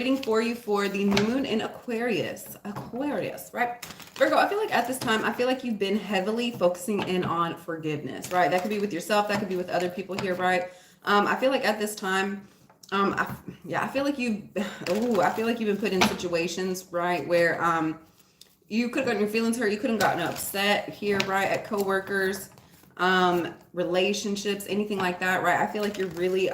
Reading for you for the new moon in Aquarius, right? Virgo, I feel like at this time, I feel like you've been heavily focusing in on forgiveness, right? That could be with yourself, that could be with other people here, right? I feel like at this time, I feel like I feel like you've been put in situations, right, where you could have gotten your feelings hurt, you could have gotten upset here, right, at coworkers, relationships, anything like that, right? I feel like you're really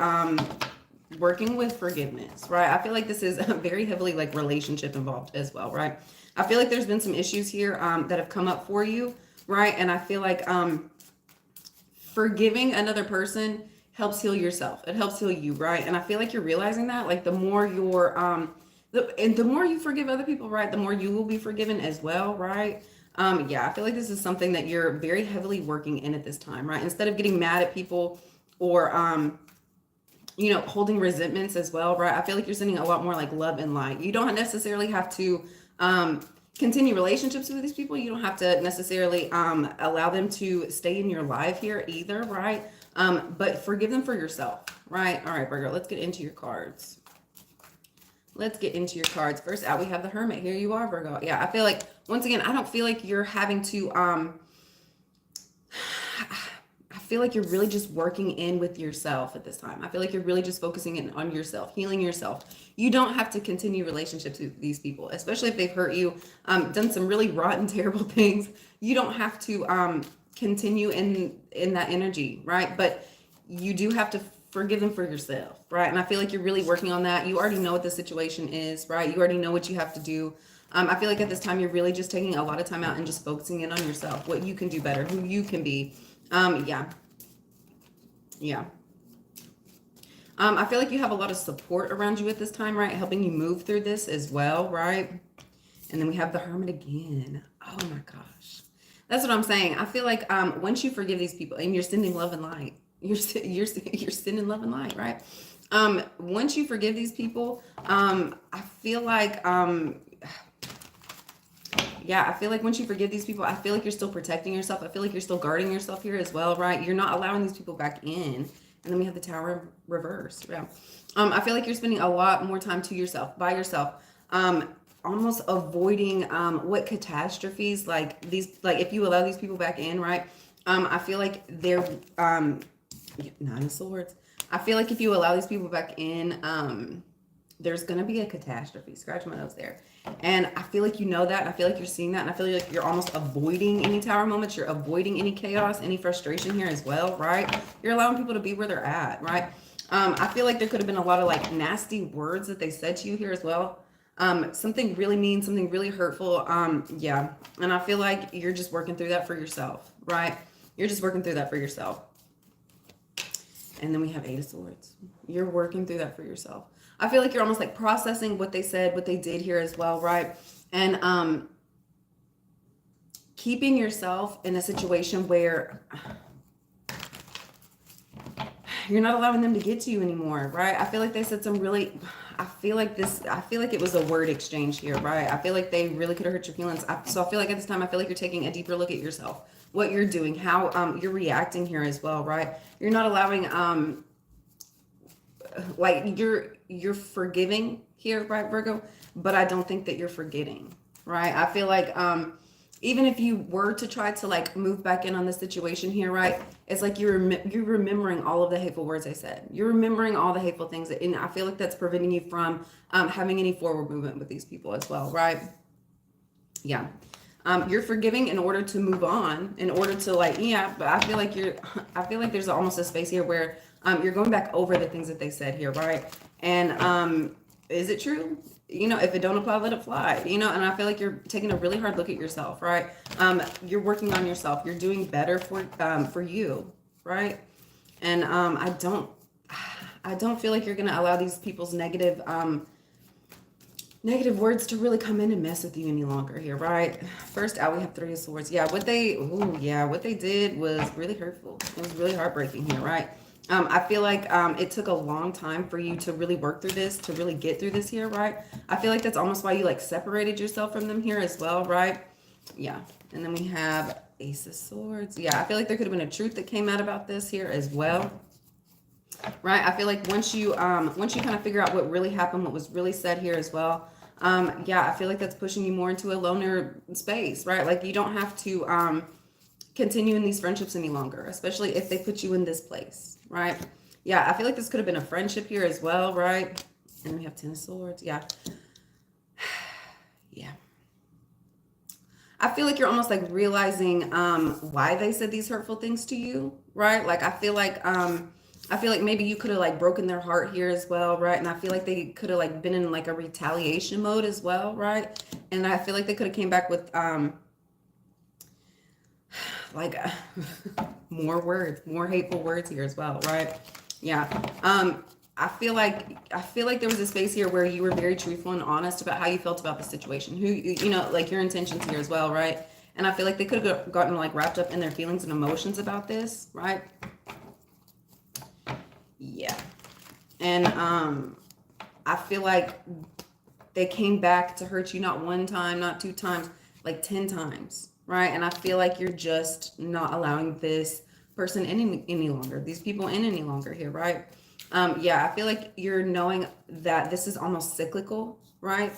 working with forgiveness, right? I feel like this is very heavily like relationship involved as well, right? I feel like there's been some issues here that have come up for you, right? And I feel like forgiving another person helps heal yourself. It helps heal you, right? And I feel like you're realizing that, like the more you're the more you forgive other people, right, the more you will be forgiven as well, right? I feel like this is something that you're very heavily working in at this time, right? Instead of getting mad at people or holding resentments as well, right? I feel like you're sending a lot more like love and light. You don't necessarily have to continue relationships with these people. You don't have to necessarily allow them to stay in your life here either, right? But forgive them for yourself, right? All right, Virgo, let's get into your cards. Let's get into your cards. First out, we have the Hermit. Here you are, Virgo. Yeah, I feel like, once again, I don't feel like you're having to I feel like you're really just working in with yourself at this time. I feel like you're really just focusing in on yourself, healing yourself. You don't have to continue relationships with these people, especially if they've hurt you, done some really rotten, terrible things. You don't have to continue in that energy, right? But you do have to forgive them for yourself, right? And I feel like you're really working on that. You already know what the situation is, right? You already know what you have to do. I feel like at this time you're really just taking a lot of time out and just focusing in on yourself, what you can do better, who you can be. Yeah. Yeah. I feel like you have a lot of support around you at this time, right? Helping you move through this as well, right? And then we have the Hermit again. Oh my gosh. That's what I'm saying. I feel like once you forgive these people and you're sending love and light, you're sending love and light, right? Once you forgive these people, I feel like I feel like once you forgive these people, I feel like you're still protecting yourself. I feel like you're still guarding yourself here as well, right? You're not allowing these people back in. And then we have the Tower in reverse. Yeah. I feel like you're spending a lot more time to yourself, by yourself, almost avoiding what catastrophes like these, like if you allow these people back in, right? I feel like they're Nine of Swords. I feel like if you allow these people back in, there's going to be a catastrophe. Scratch my nose there. And I feel like you know that. I feel like you're seeing that. And I feel like you're almost avoiding any tower moments. You're avoiding any chaos, any frustration here as well, right? You're allowing people to be where they're at, right? I feel like there could have been a lot of like nasty words that they said to you here as well. Something really mean, something really hurtful. And I feel like you're just working through that for yourself, right? You're just working through that for yourself. And then we have Eight of Swords. You're working through that for yourself. I feel like you're almost like processing what they said, what they did here as well, right? And keeping yourself in a situation where you're not allowing them to get to you anymore, right? I feel like they said some really, I feel like it was a word exchange here, right? I feel like they really could have hurt your feelings. So I feel like at this time, I feel like you're taking a deeper look at yourself, what you're doing, how you're reacting here as well, right? You're not allowing, like you're forgiving here, right, Virgo? But I don't think that you're forgetting, right? I feel like even if you were to try to like move back in on the situation here, right? It's like you're remembering all of the hateful words I said. You're remembering all the hateful things, and I feel like that's preventing you from having any forward movement with these people as well, right? Yeah. You're forgiving in order to move on, in order to like, but I feel like there's almost a space here where you're going back over the things that they said here, right? And is it true? If it don't apply, let it fly, and I feel like you're taking a really hard look at yourself, right? You're working on yourself. You're doing better for you, right? And I don't feel like you're going to allow these people's negative words to really come in and mess with you any longer here, right? First out, we have Three of Swords. What they did was really hurtful. It was really heartbreaking here, right? I feel like it took a long time for you to really work through this, to really get through this here, right? I feel like that's almost why you like separated yourself from them here as well, right? Yeah. And then we have Ace of Swords. I feel like there could have been a truth that came out about this here as well. right? I feel like once you kind of figure out what really happened, what was really said here as well, yeah, I feel like that's pushing you more into a loner space, right? Like you don't have to continue in these friendships any longer, especially if they put you in this place, right? Yeah, I feel like this could have been a friendship here as well, right? And we have 10 of Swords. Yeah. Yeah. I feel like you're almost like realizing why they said these hurtful things to you, right? Like I feel like maybe you could have like broken their heart here as well, right? And I feel like they could have like been in like a retaliation mode as well, right? And I feel like they could have came back with like more words, more hateful words here as well, right? Yeah. I feel like there was a space here where you were very truthful and honest about how you felt about the situation, who you know, like your intentions here as well, right? And I feel like they could have gotten like wrapped up in their feelings and emotions about this, right? Yeah. And I feel like they came back to hurt you not one time, not two times, like 10 times, right? And I feel like you're just not allowing this person in any longer, these people in any longer here, right? Yeah, I feel like you're knowing that this is almost cyclical, right?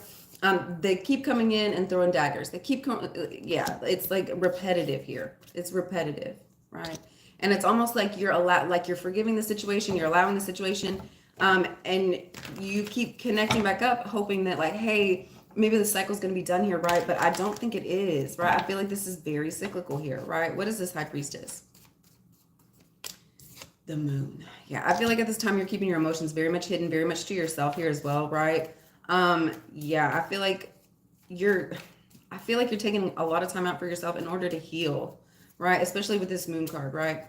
They keep coming in and throwing daggers. They keep coming, yeah, it's like repetitive here. It's repetitive, right? And it's almost like you're forgiving the situation, you're allowing the situation, and you keep connecting back up, hoping that like, hey, maybe the cycle's going to be done here, right? But I don't think it is, right? I feel like this is very cyclical here, right? What is this High Priestess? The Moon. Yeah, I feel like at this time you're keeping your emotions very much hidden, very much to yourself here as well, right? Yeah, I feel like you're taking a lot of time out for yourself in order to heal, right? Especially with this Moon card, right?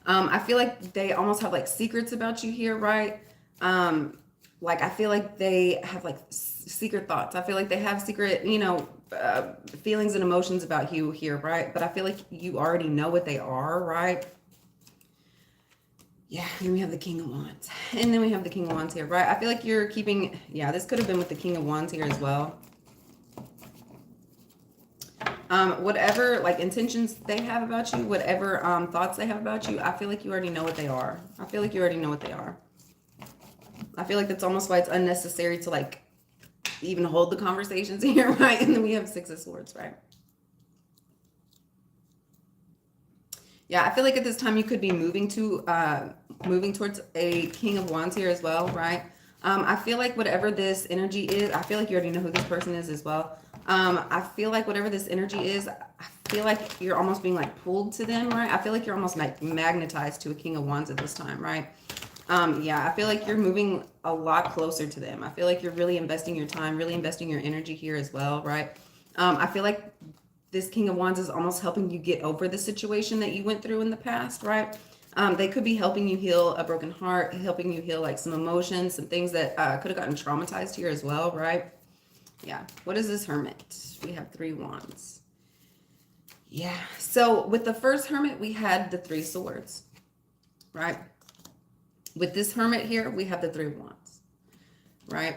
I feel like they almost have like secrets about you here, right? Like I feel like they have like secret thoughts. I feel like they have secret, you know, feelings and emotions about you here, right? But I feel like you already know what they are, right? Yeah, and then we have the King of Wands. And then we have the King of Wands here, right? I feel like you're keeping, yeah, this could have been with the King of Wands here as well. Whatever like intentions they have about you, whatever thoughts they have about you, I feel like you already know what they are. I feel like you already know what they are. I feel like that's almost why it's unnecessary to like even hold the conversations here, right? And then we have 6 of Swords, right? Yeah, I feel like at this time you could be moving towards a King of Wands here as well, right? I feel like whatever this energy is, I feel like you already know who this person is as well. I feel like whatever this energy is, I feel like you're almost being like pulled to them, right? I feel like you're almost like magnetized to a King of Wands at this time, right? Yeah, I feel like you're moving a lot closer to them. I feel like you're really investing your time, really investing your energy here as well, right? I feel like this King of Wands is almost helping you get over the situation that you went through in the past, right? They could be helping you heal a broken heart, helping you heal like some emotions, some things that could have gotten traumatized here as well, right? Yeah. What is this Hermit? We have 3 Wands. Yeah. So with the first Hermit, we had the 3 Swords, right? With this Hermit here, we have the 3 Wands, right?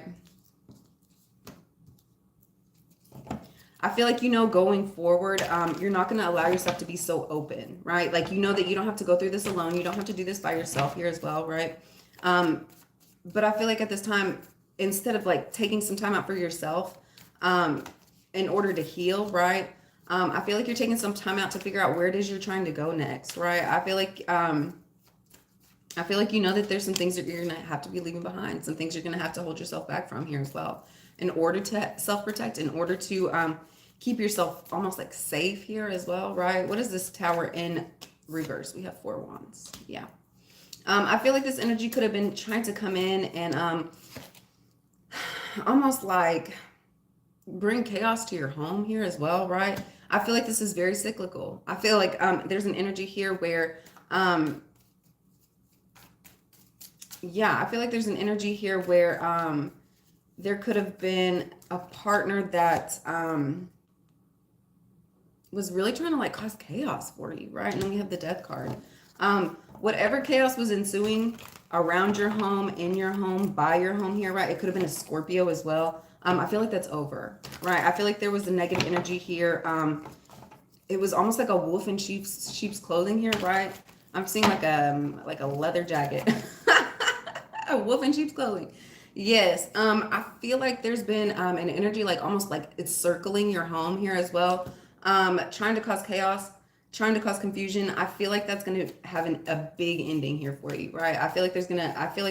I feel like, you know, going forward, you're not going to allow yourself to be so open, right? Like, you know that you don't have to go through this alone. You don't have to do this by yourself here as well, right? But I feel like at this time, instead of like taking some time out for yourself in order to heal, right? I feel like you're taking some time out to figure out where it is you're trying to go next, right? I feel like you know that there's some things that you're going to have to be leaving behind, some things you're going to have to hold yourself back from here as well in order to self-protect, in order to keep yourself almost like safe here as well, right? What is this Tower in reverse? We have 4 Wands. Yeah. I feel like this energy could have been trying to come in and almost like bring chaos to your home here as well, right? I feel like this is very cyclical. I feel like there's an energy here where yeah, I feel like there's an energy here where there could have been a partner that was really trying to like cause chaos for you, right? And then we have the Death card. Whatever chaos was ensuing around your home, in your home, by your home here, right? It could have been a Scorpio as well. I feel like that's over, right? I feel like there was a negative energy here. It was almost like a wolf in sheep's clothing here, right? I'm seeing like a leather jacket. A wolf in sheep's clothing. Yes. I feel like there's been an energy like almost like it's circling your home here as well. Trying to cause chaos, trying to cause confusion. I feel like that's gonna have a big ending here for you, right? I feel like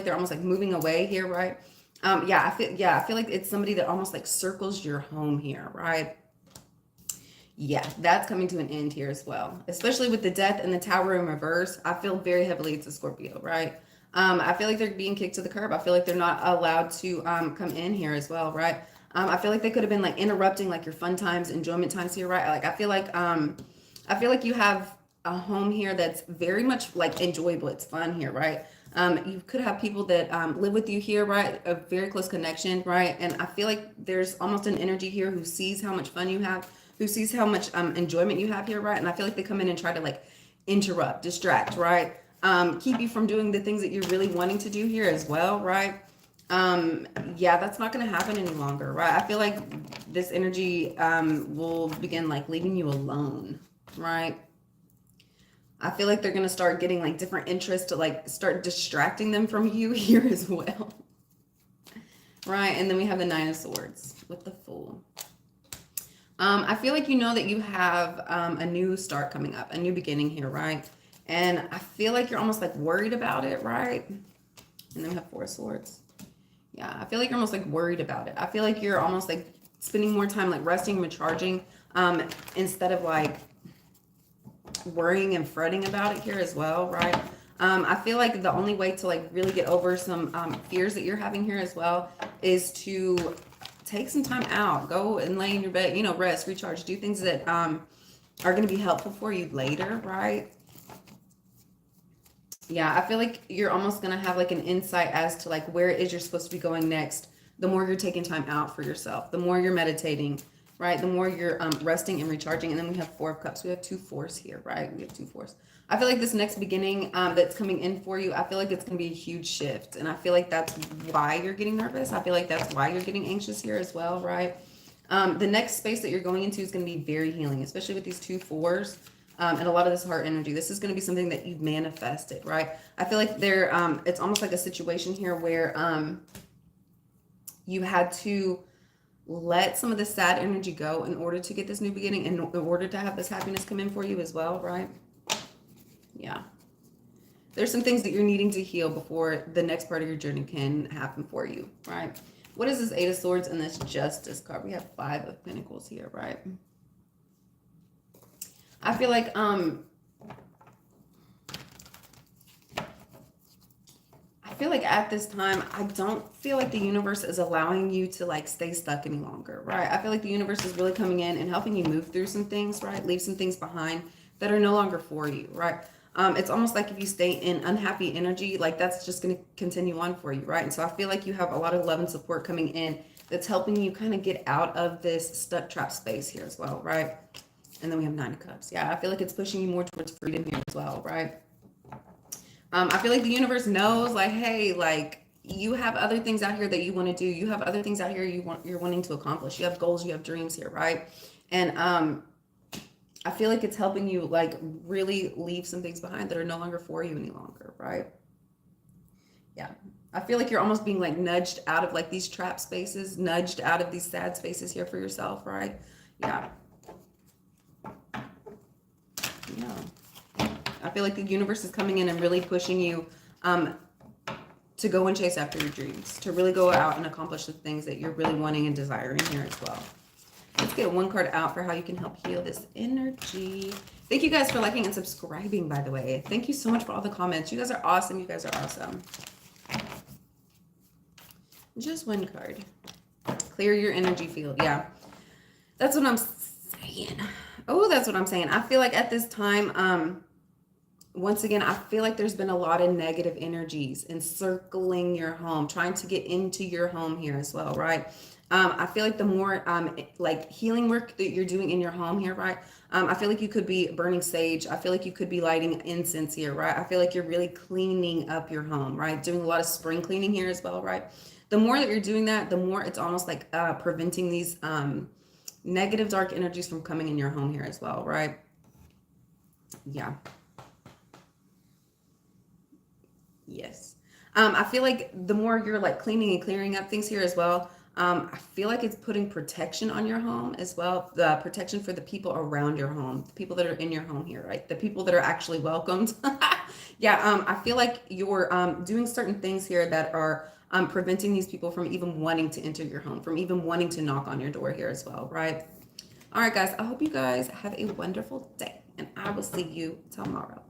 they're almost like moving away here, right? Yeah, I feel like it's somebody that almost like circles your home here, right? Yeah, that's coming to an end here as well. Especially with the death and the tower in reverse. I feel very heavily it's a Scorpio, right? I feel like they're being kicked to the curb. I feel like they're not allowed to come in here as well, right? I feel like they could have been like interrupting like your fun times, enjoyment times here, right? Like I feel like you have a home here that's very much like enjoyable. It's fun here, right? You could have people that live with you here, right? A very close connection, right? And I feel like there's almost an energy here who sees how much fun you have, who sees how much enjoyment you have here, right? And I feel like they come in and try to like interrupt, distract, right? Keep you from doing the things that you're really wanting to do here as well, right? Yeah, that's not going to happen any longer, right? I feel like this energy will begin like leaving you alone, right? I feel like they're going to start getting like different interests to like start distracting them from you here as well. Right. And then we have the Nine of Swords with the Fool. I feel like you know that you have a new start coming up, a new beginning here, right? And I feel like you're almost like worried about it, right? And then we have Four of Swords. Yeah, I feel like you're almost like worried about it. I feel like you're almost like spending more time like resting, recharging, instead of like worrying and fretting about it here as well, right? I feel like the only way to like really get over some fears that you're having here as well is to take some time out, go and lay in your bed, you know, rest, recharge, do things that are going to be helpful for you later, right? Yeah, I feel like you're almost going to have like an insight as to like where it is you're supposed to be going next. The more you're taking time out for yourself, the more you're meditating, right? The more you're resting and recharging. And then we have Four of Cups. We have two fours here, right? We have two fours. I feel like this next beginning that's coming in for you, I feel like it's going to be a huge shift. And I feel like that's why you're getting nervous. I feel like that's why you're getting anxious here as well, right? The next space that you're going into is going to be very healing, especially with these two fours. And a lot of this heart energy. This is going to be something that you've manifested, right? I feel like it's almost like a situation here where you had to let some of the sad energy go in order to get this new beginning and in order to have this happiness come in for you as well, right? Yeah. There's some things that you're needing to heal before the next part of your journey can happen for you, right? What is this Eight of Swords and this Justice card? We have Five of Pentacles here, right? I feel like at this time, I don't feel like the universe is allowing you to like stay stuck any longer, right? I feel like the universe is really coming in and helping you move through some things, right? Leave some things behind that are no longer for you, right? It's almost like if you stay in unhappy energy, like that's just going to continue on for you, right? And so I feel like you have a lot of love and support coming in that's helping you kind of get out of this stuck trap space here as well, right? And then we have Nine of Cups. Yeah, I feel like it's pushing you more towards freedom here as well, right? I feel like the universe knows, like, hey, like you have other things out here that you want to do. You have other things out here you're wanting to accomplish. You have goals, you have dreams here, right? And I feel like it's helping you like really leave some things behind that are no longer for you any longer, right? Yeah. I feel like you're almost being like nudged out of like these trap spaces, nudged out of these sad spaces here for yourself, right? Yeah. Yeah. I feel like the universe is coming in and really pushing you to go and chase after your dreams, to really go out and accomplish the things that you're really wanting and desiring here as well. Let's get one card out for how you can help heal this energy. Thank you guys for liking and subscribing, by the way. Thank you so much for all the comments. You guys are awesome. You guys are awesome. Just one card. Clear your energy field. Yeah. That's what I'm saying. Oh, that's what I'm saying. I feel like at this time, once again, I feel like there's been a lot of negative energies encircling your home, trying to get into your home here as well, right? I feel like the more like healing work that you're doing in your home here, right? I feel like you could be burning sage. I feel like you could be lighting incense here, right? I feel like you're really cleaning up your home, right? Doing a lot of spring cleaning here as well, right? The more that you're doing that, the more it's almost like preventing these negative dark energies from coming in your home here as well, right? Yeah. Yes. I feel like the more you're like cleaning and clearing up things here as well, I feel like it's putting protection on your home as well. The protection for the people around your home, the people that are in your home here, right? The people that are actually welcomed. Yeah, I feel like you're doing certain things here that are preventing these people from even wanting to enter your home, from even wanting to knock on your door here as well, right? All right, guys, I hope you guys have a wonderful day, and I will see you tomorrow.